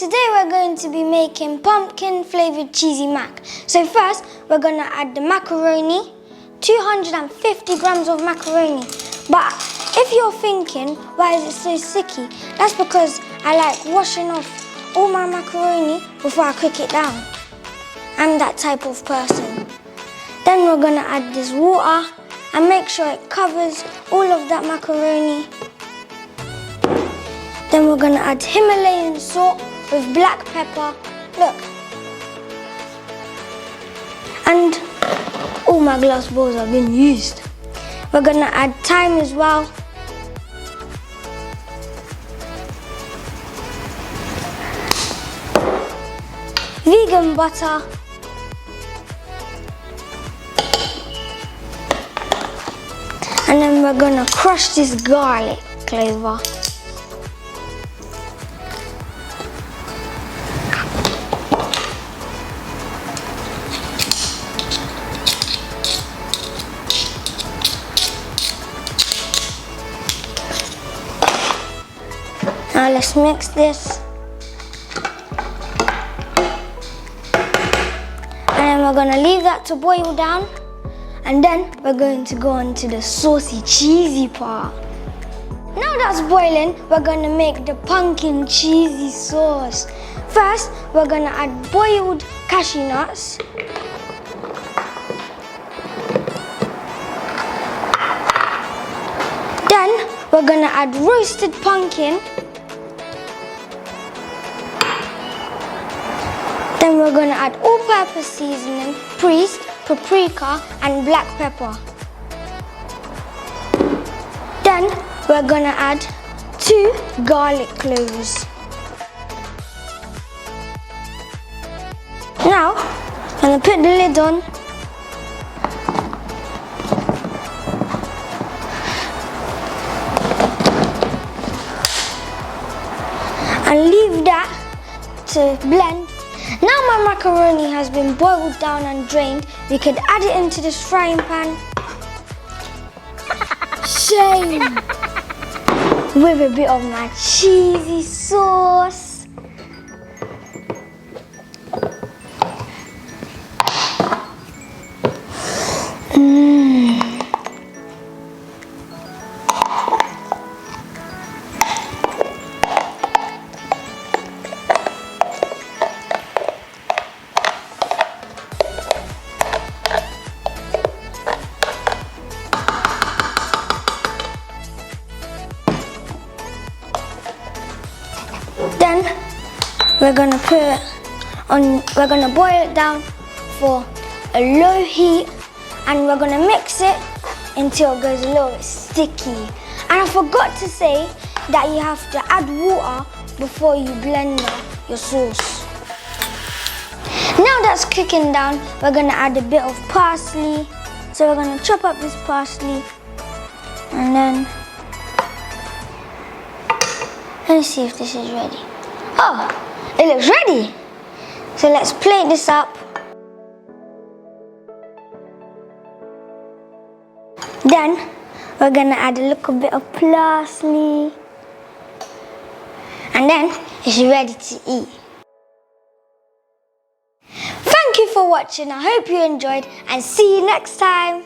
Today we're going to be making pumpkin flavoured cheesy mac. So first we're going to add the macaroni, 250 grams of macaroni. But if you're thinking, why is it so sticky? That's because I like washing off all my macaroni before I cook it down. I'm that type of person. Then we're going to add this water and make sure it covers all of that macaroni. Then we're going to add Himalayan salt with black pepper. Look. And all my glass bowls have been used. We're going to add thyme as well. Vegan butter. And then we're going to crush this garlic clover. Now let's mix this. And then we're going to leave that to boil down. And then we're going to go on to the saucy cheesy part. Now that's boiling, we're going to make the pumpkin cheesy sauce. First, we're going to add boiled cashew nuts. Then we're going to add roasted pumpkin. Then we're going to add all-purpose seasoning, paprika and black pepper. Then we're going to add 2 garlic cloves. Now I'm going to put the lid on. And leave that to blend. Now my macaroni has been boiled down and drained. We could add it into this frying pan. Shame! With a bit of my cheesy sauce. Then we're gonna boil it down for a low heat, and we're gonna mix it until it goes a little bit sticky. And I forgot to say that you have to add water before you blend your sauce. Now that's cooking down, we're gonna add a bit of parsley. So we're gonna chop up this parsley, and then let's see if this is ready. Oh, it looks ready. So let's plate this up. Then we're gonna add a little bit of parsley. And then it's ready to eat. Thank you for watching. I hope you enjoyed, and see you next time.